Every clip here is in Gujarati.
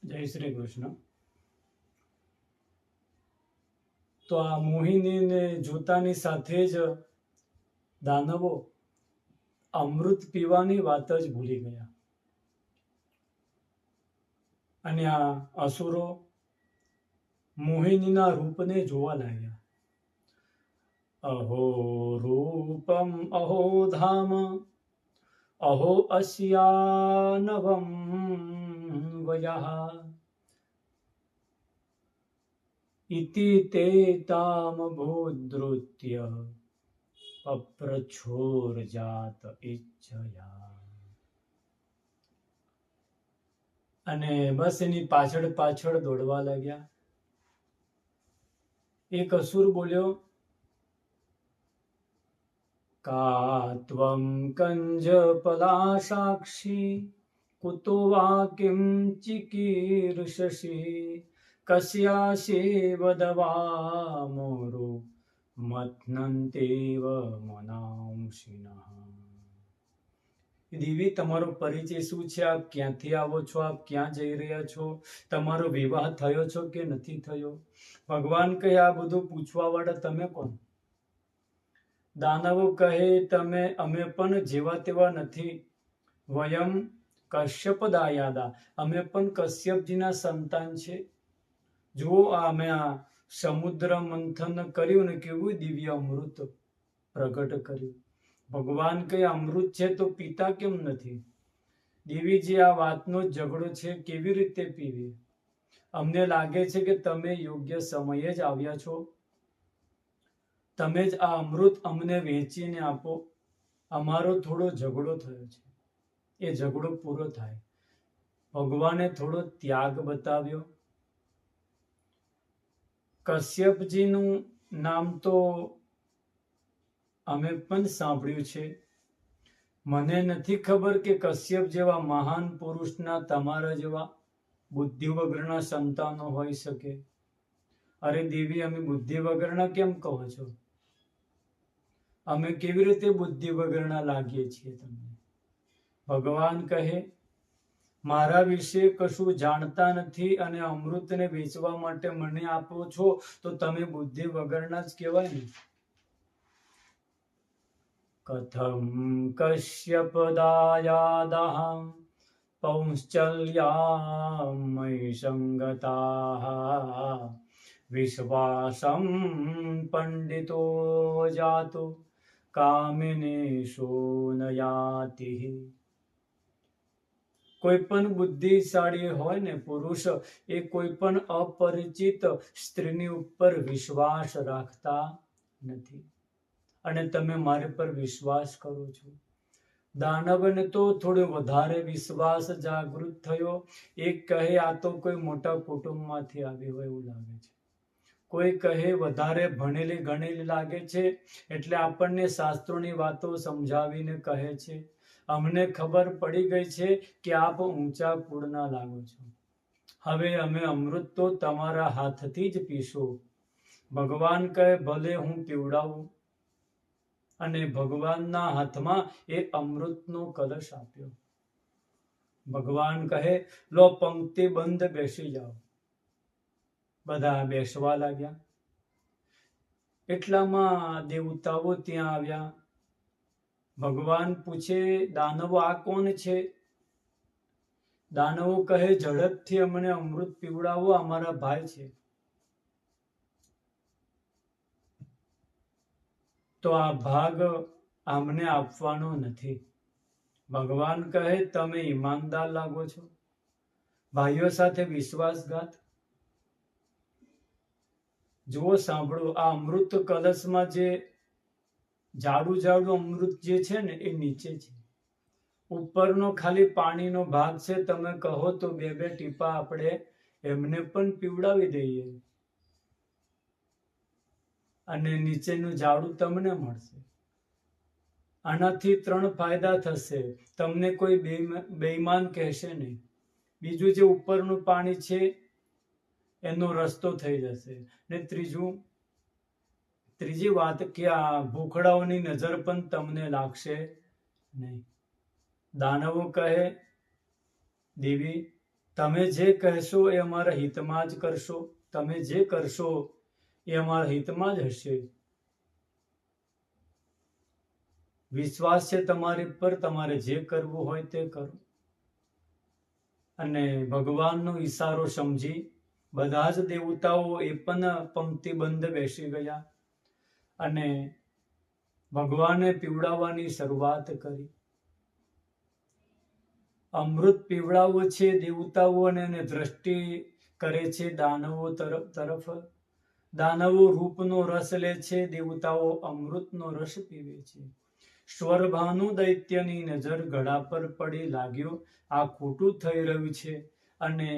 જય શ્રી કૃષ્ણ. તો આ મોહિનીને જોતાની સાથે જ દાનવો અમૃત પીવાની વાત જ ભૂલી ગયા અને આ અસુરો મોહિનીના રૂપને જોવા લાગ્યા. અહો રૂપમ અહો ધામ અહો અસ્યાનવમ વયઃ ઇતિ તે તામ ભૂદ્રુત્ય અપ્રછોરજાત ઇચ્છયા. અને બસ એની પાછળ પાછળ દોડવા લાગ્યા. એક અસુર બોલ્યો, કાત્વમ કંજ પલાશાક્ષી કુતો વા કિમ ચિકીર્ષસી કસ્યાસી વદવા મોરો મથ્નંતેવ મનાંસિનઃ. દેવી, તમારો પરિચય શું છે? આપ ક્યાંથી આવો છો? આપ ક્યાં જઈ રહ્યા છો? તમારો વિવાહ થયો છો કે નથી થયો? ભગવાન કહે, આ બધું પૂછવા વાળા તમે કોણ? દાનવો કહે, અમે પણ જેવા તેવા નથી. વયમ કશ્યપ દાયાદા, અમે પણ કશ્યપજીના સંતાન છે. જુઓ, અમે આ સમુદ્ર મંથન કર્યું ને કેવું દિવ્ય અમૃત પ્રગટ કર્યું. ભગવાન કહે, અમૃત છે તો પીતા કેમ નથી? દેવીજી, આ વાતનો ઝઘડો છે, કેવી રીતે પીવી? અમને લાગે છે કે તમે યોગ્ય સમયે જ આવ્યા છો. તમે જ આ અમૃત અમને વહેંચીને આપો. અમારો થોડો ઝઘડો થયો છે, એ ઝઘડો પૂરો થાય. ભગવાને થોડો ત્યાગ બતાવ્યો. કશ્યપજીનું નામ તો અમે પણ સાંભળ્યું છે. મને નથી ખબર કે કશ્યપ જેવા મહાન પુરુષના તમારા જેવા બુદ્ધિ વગરના સંતાનો હોઈ શકે. અરે દેવી, અમે બુદ્ધિ વગરના કેમ કહો છો? અમે કેવી રીતે બુદ્ધિ વગરના લાગીએ છીએ તમને? ભગવાન કહે, મારા વિશે કશું જાણતા નથી અને અમૃતને વેચવા માટે મને આપો છો તો તમે બુદ્ધિ વગરના જ કહેવાય ને. કથમ કશ્યપ દાયાદહં પૌંશ્ચલ્યામયી સંગતાઃ વિશ્વાસં પંડિતો જાતો કામિનેષુ ન યાતિ. કોઈ પણ બુદ્ધિશાળી હોય ને પુરુષ, એ કોઈ પણ અપરિચિત સ્ત્રીની ઉપર વિશ્વાસ રાખતા નથી. અને તમે મારી પર વિશ્વાસ કરો છો. દાનવને તો થોડો વધારે વિશ્વાસ જાગૃત થયો. એક કહે, આ તો કોઈ મોટા કુટુંબમાંથી આવી હોય એવું લાગે છે. કોઈ કહે, વધારે ભણેલી ગણેલી લાગે છે એટલે આપણને શાસ્ત્રોની વાતો સમજાવીને કહે છે. અમને ખબર પડી ગઈ છે કે આપ ઊંચા કુળના લાગો છો. હવે અમે અમૃત તો તમારા હાથથી જ પીશું. ભગવાન કહે, ભલે, હું પીવડાવું. અને ભગવાનના હાથમાં એ અમૃતનો કલશ આપ્યો. ભગવાન કહે, લો, પંક્તિ બંધ બેસી જાઓ. બધા બેસવા લાગ્યા. એટલામાં દેવતાઓ ત્યાં આવ્યા. ભગવાન પૂછે, દાનવો, આ કોણ છે? દાનવો કહે, ઝડપથી અમને અમૃત પીવડાવો, અમારા ભાઈ છે. તો આ ભાગ આમને આપવાનો નથી. ભગવાન કહે, તમે ઈમાનદાર લાગો છો. ભાઈઓ સાથે વિશ્વાસઘાત. જુઓ, સાંભળો, આ અમૃત કલશમાં જે જાડું જાડું અમૃત જે છે ને, એ નીચે છે. ઉપરનો ખાલી પાણીનો ભાગ છે. તમે કહો તો બે બે ટીપા આપણે એમને પણ પીવડાવી દઈએ અને નીચેનું જાડું તમને મળશે. આનાથી 3 ફાયદા થશે. તમને કોઈ બેઈમાન કહેશે નહીં. બીજું, જે ઉપરનું પાણી છે એનો રસ્તો થઈ જશે. ને ત્રીજી વાત કે આ ભૂખડાઓની નજર પણ તમને લાગશે નહીં. દાનવો કહે, દેવી, તમે જે કહેશો એ અમારા હિતમાં જ કરશો, તમે જે કરશો એ અમારા હિતમાં જ હશે. વિશ્વાસ છે તમારી પર, તમારે જે કરવું હોય તે કરો. અને ભગવાનનો ઈશારો સમજી બધા જ દેવતાઓ એ પણ પંક્તિબંધ બેસી ગયા અને ભગવાને પીવડાવવાની શરૂઆત કરી. અમૃત પીવડાવો છે દેવતાઓ અને એને દ્રષ્ટિ કરે છે દાનવો તરફ. દાનવો રૂપનો રસ લે છે, દેવતાઓ અમૃતનો રસ પીવે છે. સ્વરભાનુ દૈત્યની નજર ઘડા પર પડી લાગ્યો આ ખોટું થઈ રહ્યું છે અને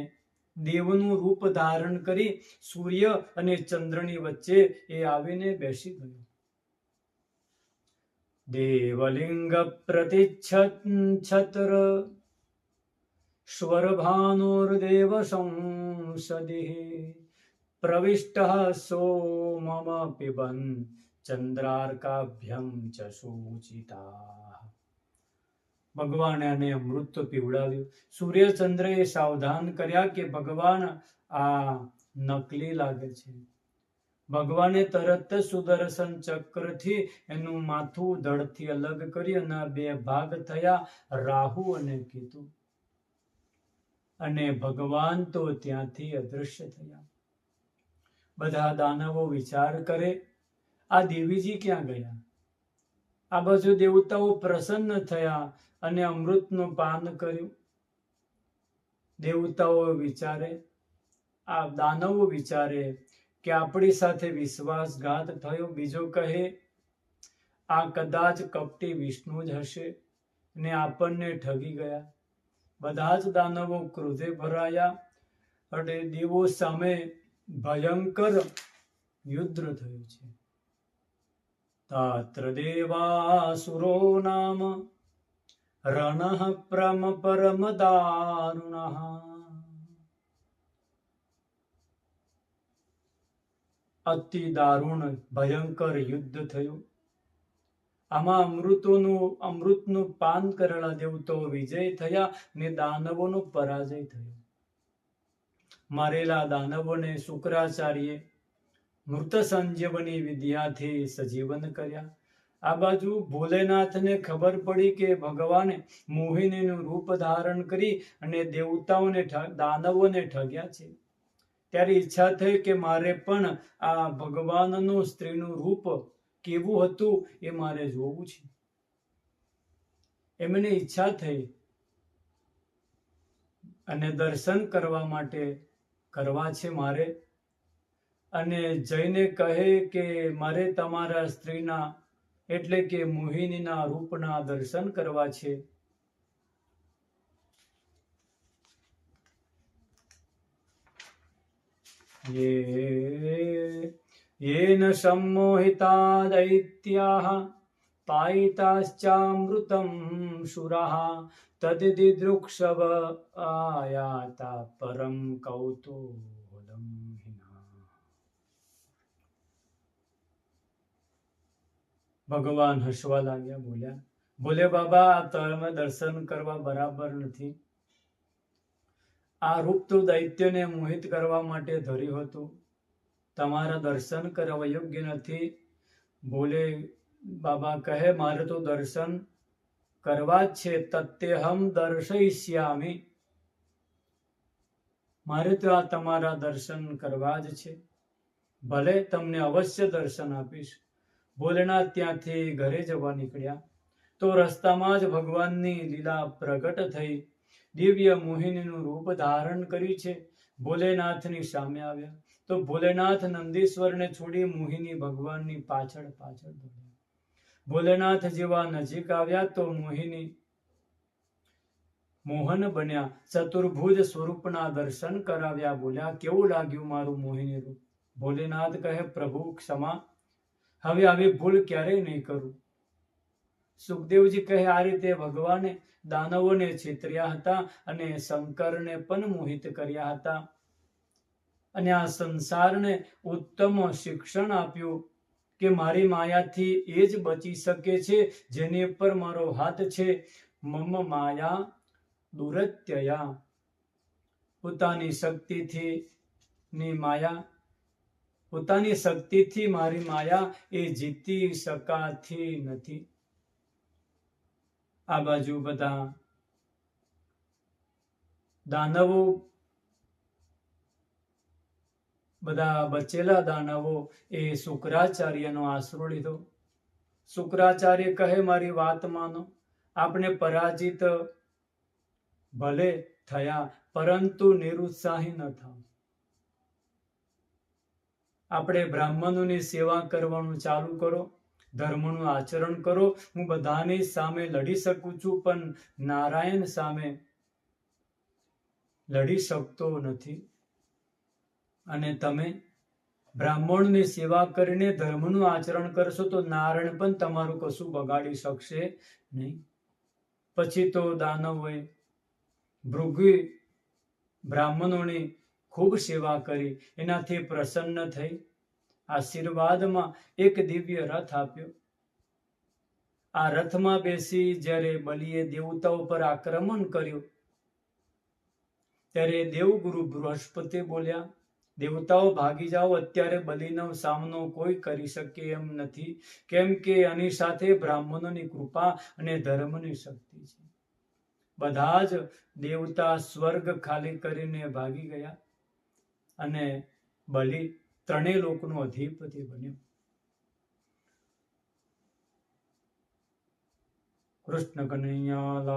દેવનું રૂપ ધારણ કરી સૂર્ય અને ચંદ્રની વચ્ચે એ આવીને બેસી ગયો. દેવલિંગ પ્રતિચ્છત્ર સ્વરભાનુર્દેવ સંસદિ પ્રવિષ્ટઃ સોમમ પિબન ચંદ્રાર્કાભ્યમ ચ સૂચિતા. ભગવાને આને અમૃત પીવડાવ્યું. સૂર્યચંદ્રએ સાવધાન કર્યા કે ભગવાન આ નકલી લાગે છે. ભગવાને તરત સુદર્શન ચક્રથી એનું માથું ધડથી અલગ કરી અને બે ભાગ થયા, રાહુ અને કેતુ. અને ભગવાન તો ત્યાંથી અદૃશ્ય થયા. બધા દાનવો વિચાર કરે આ દેવીજી ક્યાં ગયા? આ બાજુ દેવતાઓ પ્રસન્ન થયા અને અમૃતનું પાન કર્યું. દેવતાઓ વિચારે, આ દાનવો વિચારે કે આપણી સાથે વિશ્વાસઘાત થયો. બીજો કહે આ કદાચ કપટી વિષ્ણુ જ હશે ને આપણને ઠગી ગયા. બધા જ દાનવો ક્રોધે ભરાયા અને દેવો સામે ભયંકર યુદ્ધ થયું છે. તત્ર દેવાસુરો નામ રણઃ પરમ દારુણઃ. અતિ દારૂણ ભયંકર યુદ્ધ થયું. આમાં અમૃતનું પાન કરેલા દેવતાઓ વિજય થયા ને દાનવોનો પરાજય થયો. મારેલા દાનવોને શુક્રાચાર્ય મૃત સંજીવની વિદ્યાથી સજીવન કર્યા. આ બાજુ ભોલેનાથને ખબર પડી કે ભગવાને મોહિનીનું રૂપ ધારણ કરી અને દેવતાઓને દાનવોને ઠગ્યા છે. ત્યારે ઈચ્છા થઈ કે મારે પણ આ ભગવાનનું સ્ત્રીનું રૂપ કેવું હતું એ મારે જોવું છે. એમને ઈચ્છા થઈ અને દર્શન કરવા માટે કરવા છે મારે. અને જઈને કહે કે મારે તમારા સ્ત્રીના એટલે કે મોહિનીના રૂપના દર્શન કરવા છે. येन सम्मोहिता दैत्याः पायिताश्चामृतं सुराः तद्दिदृक्षव आयाता परं कौतूहलं हिना. ભગવાન હસવા લાગ્યા, બોલ્યા, બોલે બાબા તમે દર્શન કરવા બરાબર નથી. આ રૂપ તો દૈત્યને મોહિત કરવા માટે ધર્યું હતું. તમારા દર્શન કરવા યોગ્ય નથી. બોલે બાબા કહે મારે તો દર્શન કરવા જ છે. તત્યહમ દર્શયિષ્યામિ. મારે તો આ તમારા દર્શન કરવા જ છે. ભલે તમને અવશ્ય દર્શન આપીશ. ભોલેનાથ ત્યાંથી ઘરે જવા નીકળ્યા તો રસ્તામાં જ ભગવાનની લીલા પ્રગટ થઈ. દિવ્ય મોહિનીનું રૂપ ધારણ કર્યું છે. ભોલેનાથની સામે આવ્યા તો ભોલેનાથ નંદીશ્વરને છોડી મોહિની ભગવાનની પાછળ પાછળ દોડ્યા. ભોલેનાથ જેવા નજીક આવ્યા તો મોહિની મોહન બન્યા. ચતુર્ભુજ સ્વરૂપના દર્શન કરાવ્યા. બોલ્યા કેવું લાગ્યું મારું મોહિની રૂપ? ભોલેનાથ કહે પ્રભુ ક્ષમા, હવે આવી ભૂલ ક્યારેય નહીં કરું. સુખદેવજી કહે આ રીતે ભગવાને દાનવોને છેતર્યા હતા અને શંકરને પણ મોહિત કર્યા હતા અને આ સંસારને ઉત્તમ શિક્ષણ આપ્યું કે મારી માયાથી એ જ બચી શકે છે જેની પર મારો હાથ છે. મમ માયા દુરત્યયા. પોતાની શક્તિથી ની માયા, પોતાની શક્તિથી મારી માયા એ જીતી શકાતી નથી. આ બાજુ બધા દાનવો, બધા બચેલા દાનવો એ શુક્રાચાર્યનો આશરો લીધો. શુક્રાચાર્ય કહે મારી વાત માનો, આપણે પરાજિત ભલે થયા પરંતુ નિરુત્સાહી ન થાવ. આપણે બ્રાહ્મણોની સેવા કરવાનું ચાલુ કરો, ધર્મનું આચરણ કરો. હું બધાની સામે લડી શકું છું પણ નારાયણ સામે લડી શકતો નથી. અને તમે બ્રાહ્મણની સેવા કરીને ધર્મનું આચરણ કરશો તો નારાયણ પણ તમારું કશું બગાડી શકશે નહીં. પછી તો દાનવોએ ભૃગુ બ્રાહ્મણોની ખૂબ સેવા કરી, એનાથી પ્રસન્ન થઈ આશીર્વાદમાં એક દિવ્ય રથ આપ્યો. આ રથમાં બેસી જ્યારે બલિએ દેવતાઓ પર આક્રમણ કર્યું ત્યારે દેવગુરુ બૃહસ્પતિ બોલ્યા, દેવતાઓ ભાગી જાઓ, અત્યારે બલિનો સામનો કોઈ કરી શકે એમ નથી, કેમ કે આની સાથે બ્રાહ્મણોની કૃપા અને ધર્મની શક્તિ છે. બધા જ દેવતા સ્વર્ગ ખાલી કરીને ભાગી ગયા અને બલિ ત્રણેય લોકનો અધિપતિ બન્યો. કૃષ્ણ કનૈયા